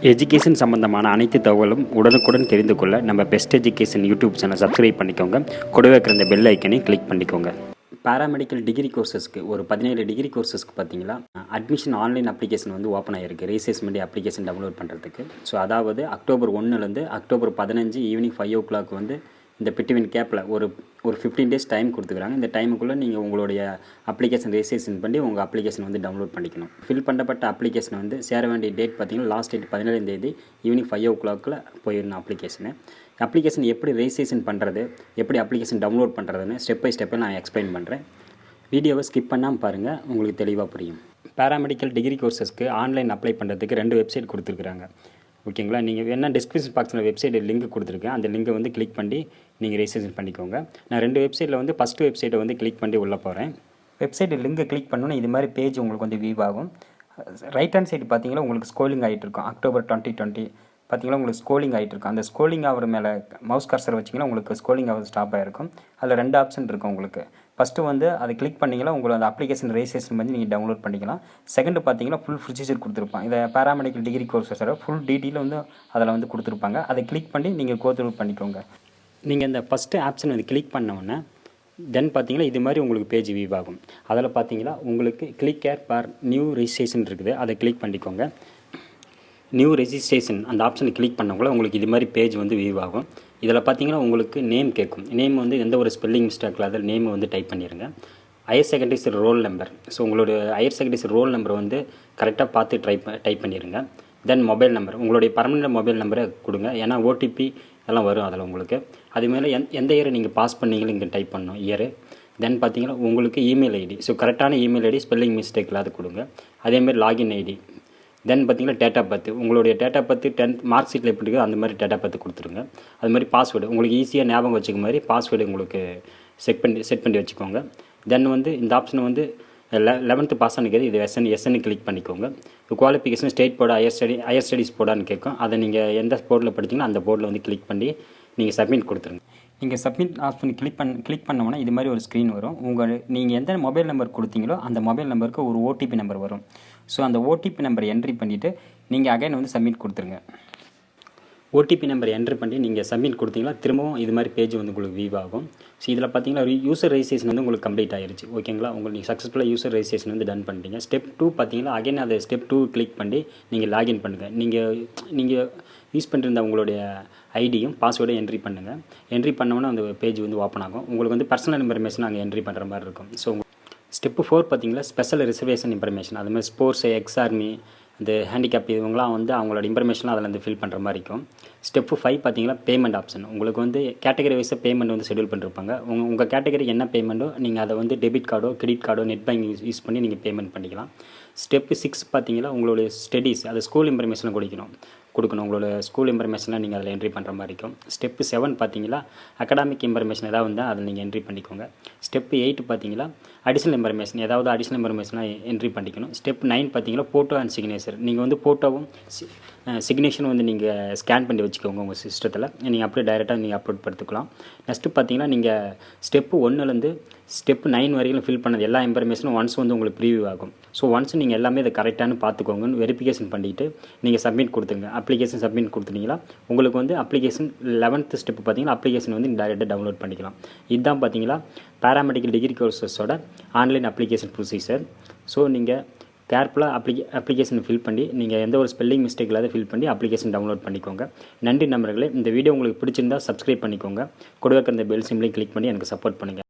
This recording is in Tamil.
எஜுகேஷன் சம்பந்தமான அனைத்து தகவலும் உடனுக்குடன் தெரிந்து கொள்ள நம்ம best education YouTube channel subscribe பண்ணிக்கோங்க. கூடவே இருக்கிற இந்த பெல் ஐக்கனை கிளிக் பண்ணிக்கோங்க. பாராமெடிக்கல் டிகிரி கோர்சஸ்க்கு ஒரு 17 டிகிரி கோர்சஸ்க்கு பார்த்தீங்களா அட்மிஷன் ஆன்லைன் அப்ளிகேஷன் வந்து ஓப்பன் ஆகிருக்கு. ரெஜிஸ்ட்ரேஷன் அப்ளிகேஷன் டவுன்லோட் பண்ணுறதுக்கு. ஸோ அதாவது அக்டோபர் 1லேருந்து அக்டோபர் 15 ஈவினிங் 5 o'clock வந்து இந்த பிட்வீன் கேப்பில் ஒரு 15 days டைம் கொடுத்துக்கிறாங்க. இந்த டைமுக்குள்ளே நீங்கள் உங்களுடைய அப்ளிகேஷன் ரெஜிஸ்ட்ரேஷன் பண்ணி உங்கள் அப்ளிகேஷன் வந்து டவுன்லோட் பண்ணிக்கணும். ஃபில் பண்ணப்பட்ட அப்ளிகேஷன் வந்து சேர வேண்டிய டேட் பார்த்தீங்கன்னா லாஸ்ட் டேட் 17ஆம் தேதி ஈவினிங் 5 o'clock போயிடணும். அப்ளிகேஷன் எப்படி ரெஜிஸ்ட்ரேஷன் பண்ணுறது, எப்படி அப்ளிகேஷன் டவுன்லோட் பண்ணுறதுன்னு ஸ்டெப் பை ஸ்டெப்பை நான் எக்ஸ்பிளைன் பண்ணுறேன். வீடியோவை ஸ்கிப் பண்ணாமல் பாருங்கள், உங்களுக்கு தெளிவாக புரியும். பாராமெடிக்கல் டிகிரி கோர்சஸ்க்கு ஆன்லைன் அப்ளை பண்ணுறதுக்கு 2 வெப்சைட் கொடுத்துருக்குறாங்க. ஓகேங்களா, நீங்கள் வேணால் டிஸ்கிரிப்ஷன் பாக்ஸில் வெப்சைட் லிங்க் கொடுத்துருக்கேன். அந்த லிங்கை வந்து கிளிக் பண்ணி நீங்கள் ரெஜிஸ்ட்ரேஷன் பண்ணிக்கோங்க. நான் 2 வெப்சைட்டில் வந்து ஃபஸ்ட்டு வெப்சைட்டை வந்து கிளிக் பண்ணி உள்ளே போகிறேன். வெப்சைட் லிங்கை கிளிக் பண்ணோன்னா இது மாதிரி பேஜ் உங்களுக்கு வந்து வியூ ஆகும். ரைட் ஹேண்ட் சைடு பார்த்தீங்கன்னா உங்களுக்கு ஸ்க்ரோலிங் ஆகிட்டு இருக்கும். அக்டோபர் 2020 பார்த்தீங்கன்னா உங்களுக்கு ஸ்க்ரோலிங் ஆகிட்டு இருக்கும். அந்த ஸ்க்ரோலிங் ஆகிற மேலே மவுஸ் கர்சர் வச்சிங்கன்னா உங்களுக்கு ஸ்க்ரோலிங் ஆகிறது ஸ்டாப் ஆகிருக்கும். அதில் 2 ஆப்ஷன் இருக்கும் உங்களுக்கு. ஃபஸ்ட்டு வந்து அதை கிளிக் பண்ணிங்கன்னா உங்களை அந்த அப்ளிகேஷன் ரெஜிஸ்ட்ரேஷன் பண்ணி நீங்கள் டவுன்லோட் பண்ணிக்கலாம். செகண்டு பார்த்தீங்கன்னா ஃபுல் ப்ரொசீஜர் கொடுத்துருப்பாங்க. இதை பாராமெடிக்கல் டிகிரி கோர்ஸஸோட ஃபுல் டீட்டெயில் வந்து அதில் வந்து கொடுத்துருப்பாங்க. அதை கிளிக் பண்ணி நீங்கள் கோத்ரூ பண்ணிக்கோங்க. நீங்கள் இந்த ஃபஸ்ட்டு ஆப்ஷன் வந்து கிளிக் பண்ணோன்னே தென் பார்த்தீங்கன்னா இது மாதிரி உங்களுக்கு பேஜ் வியூ ஆகும். அதில் பார்த்தீங்கன்னா உங்களுக்கு click care for new registration இருக்குது. அதை கிளிக் பண்ணிக்கோங்க. நியூ ரெஜிஸ்ட்ரேஷன் அந்த ஆப்ஷனை கிளிக் பண்ணவங்கள உங்களுக்கு இது மாதிரி பேஜ் வந்து வியூ ஆகும். இதில் பார்த்தீங்கன்னா உங்களுக்கு நேம் கேட்கும். நேம் வந்து எந்த ஒரு ஸ்பெல்லிங் மிஸ்டேக்கில் அதில் நேம் வந்து டைப் பண்ணிடுங்க. Higher secondaries roll number. So உங்களோட ஹையர் செகண்டரிஸ் ரோல் நம்பர் வந்து கரெக்டாக பார்த்து டைப் பண்ணிடுங்க. தென் மொபைல் நம்பர், உங்களுடைய பர்மனெண்ட் மொபைல் நம்பரை கொடுங்க. ஏன்னா ஓடிபி எல்லாம் வரும் அதில் உங்களுக்கு. அதுமாதிரி எந்த இயரை நீங்கள் பாஸ் பண்ணீங்களும் இங்கே டைப் பண்ணணும் இயரு. தென் பார்த்தீங்கன்னா உங்களுக்கு இமெயில் ஐடி. ஸோ கரெக்டான இமெயில் ஐடி ஸ்பெல்லிங் மிஸ்டேக் இல்லாத கொடுங்க. அதேமாதிரி லாகின் ஐடி. தென் பார்த்தீங்கன்னா டேட் ஆஃப் பர்த், உங்களுடைய date of birth 10th mark ஷீட்டில் எப்படி இருக்கோ அந்த மாதிரி டேட் ஆஃப் பர்த் கொடுத்துருங்க. அது மாதிரி பாஸ்வேர்டு உங்களுக்கு ஈஸியாக ஞாபகம் வச்சுக்க மாதிரி பாஸ்வேர்டு உங்களுக்கு செட் பண்ணி வச்சுக்கோங்க. தென் வந்து இந்த ஆப்ஷனை வந்து 11th பாஸ் ஆனிக்கிறது இது எஸ்என்னு கிளிக் பண்ணிக்கோங்க. Qualification state board higher studies போர்டான்னு கேட்கும். அதை நீங்கள் எந்த போர்டில் படிச்சிங்கன்னா அந்த போர்டில் வந்து கிளிக் பண்ணி நீங்கள் சப்மிட் கொடுத்துருங்க. நீங்கள் சப்மிட் ஆப்ஷன் கிளிக் பண்ணோன்னா இது மாதிரி ஒரு ஸ்க்ரீன் வரும். நீங்கள் எந்த மொபைல் நம்பர் கொடுத்தீங்களோ அந்த மொபைல் நம்பருக்கு ஒரு ஓடிபி நம்பர் வரும். ஸோ அந்த ஓடிபி நம்பரை என்ட்ரி பண்ணிவிட்டு நீங்கள் அகைன் வந்து சப்மிட் கொடுத்துருங்க. ஓடிபி நம்பர் என்ட்ரு பண்ணி நீங்கள் சப்மிட் கொடுத்தீங்களா திரும்பவும் இது மாதிரி பேஜ் வந்து உங்களுக்கு வியூ ஆகும். ஸோ இதில் பார்த்தீங்கன்னா யூசர் ரெஜிஸ்ட்ரேஷன் வந்து உங்களுக்கு கம்ப்ளீட் ஆகிருச்சு. ஓகேங்களா, நீங்கள் சக்ஸஸ்ஃபுல்லாக யூசர் ரெஜிஸ்ட்ரேஷன் வந்து டன் பண்ணிட்டீங்க. ஸ்டெப் 2 பார்த்தீங்கன்னா அகைன் அதை ஸ்டெப் 2 கிளிக் பண்ணி நீங்கள் லாகின் பண்ணுங்கள். நீங்கள் யூஸ் பண்ணிருந்த உங்களுடைய ஐடியும் பாஸ்வேர்டும் என்ட்ரி பண்ணுங்கள். என்ட்ரி பண்ணோன்னா அந்த பேஜ் வந்து ஓப்பன் ஆகும். உங்களுக்கு வந்து பர்சனல் இன்ஃபர்மேஷன் அங்கே என்ட்ரி பண்ணுற மாதிரி இருக்கும். ஸோ ஸ்டெப்பு 4 பார்த்தீங்கன்னா ஸ்பெஷல் ரிசர்வேஷன் இன்ஃபர்மேஷன். அது மாதிரி ஸ்போர்ட்ஸ், எக்ஸ் ஆர்மி, இந்த ஹேண்டிகேப் இவங்களாம் வந்து அவங்களோட இன்ஃபர்மேஷன்லாம் அதில் வந்து ஃபில் பண்ணுற மாதிரி இருக்கும். ஸ்டெப்பு 5 பார்த்தீங்கன்னா பேமெண்ட் ஆப்ஷன். உங்களுக்கு வந்து கேட்டகரி வைஸாக பேமெண்ட் வந்து ஷெடியூல் பண்ணிருப்பாங்க. உங்கள் கேட்டகரி என்ன பேமெண்ட்டோ நீங்கள் அதை வந்து டெபிட் கார்டோ கிரெடிட் கார்டோ நெட் பேங்கிங் யூஸ் பண்ணி நீங்கள் பேமெண்ட் பண்ணிக்கலாம். ஸ்டெப்பு 6 பார்த்தீங்கன்னா உங்களுடைய ஸ்டடீஸ், அது ஸ்கூல் இன்ஃபர்மேஷனை கொடுக்கணும். உங்களோட ஸ்கூல் இன்ஃபர்மேஷன்லாம் நீங்கள் அதில் என்ட்ரி பண்ணுற மாதிரி இருக்கும். ஸ்டெப்பு 7 பார்த்தீங்கன்னா அகடாமிக் இன்ஃபர்மேஷன் ஏதாவது வந்தால் அதில் நீங்கள் என்ட்ரி பண்ணிக்கோங்க. ஸ்டெப்பு 8 பார்த்தீங்கன்னா அடிஷ்னல் இன்ஃபர்மேஷன், ஏதாவது அடிஷ்னல் இன்ஃபர்மேஷனாக என்ட்ரி பண்ணிக்கணும். ஸ்டெப் 9 பார்த்தீங்கன்னா ஃபோட்டோ அண்ட் சிக்னேச்சர். நீங்கள் வந்து ஃபோட்டோவும் சிக்னேச்சரும் வந்து நீங்கள் ஸ்கேன் பண்ணி வச்சுக்கோங்க உங்கள் சிஸ்டத்தில். நீங்கள் அப்படியே டைரெக்டாக நீங்கள் அப்லோட் படுத்திக்கலாம். நெக்ஸ்ட்டு பார்த்தீங்கன்னா நீங்கள் ஸ்டெப்பு 1லேருந்து ஸ்டெப் 9 வரைக்கும் ஃபில் பண்ணது எல்லா இன்ஃபர்மேஷனும் ஒன்ஸ் வந்து உங்களுக்கு ப்ரீவியூ ஆகும். ஸோ ஒன்ஸ் நீங்கள் எல்லாமே இதை கரெக்டானு பார்த்துக்கோங்கன்னு வெரிஃபிகேஷன் பண்ணிவிட்டு நீங்கள் சப்மிட் கொடுத்துருங்க. அப்ளிகேஷன் சப்மிட் கொடுத்துட்டீங்களா உங்களுக்கு வந்து அப்ளிகேஷன் 11th ஸ்டெப் பார்த்தீங்கன்னா அப்ளிகேஷன் வந்து டைரெக்டாக டவுன்லோட் பண்ணிக்கலாம். இதுதான் பார்த்தீங்களா பாராமெடிக்கல் டிகிரி கோர்சஸோட ஆன்லைன் அப்ளிகேஷன் ப்ரொசீஜர். ஸோ நீங்கள் கேர்ஃபுல்லாக அப்ளிகேஷன் ஃபில் பண்ணி நீங்கள் எந்த ஒரு ஸ்பெல்லிங் மிஸ்டேக் இல்லாத ஃபில் பண்ணி அப்ளிகேஷன் டவுன்லோட் பண்ணிக்கோங்க. நன்றி நண்பர்களே. இந்த வீடியோ உங்களுக்கு பிடிச்சிருந்தால் சப்ஸ்கிரைப் பண்ணிக்கோங்க. கூட இருக்கிற இந்த பெல் சிம்லையும் கிளிக் பண்ணி எனக்கு சப்போர்ட் பண்ணுங்கள்.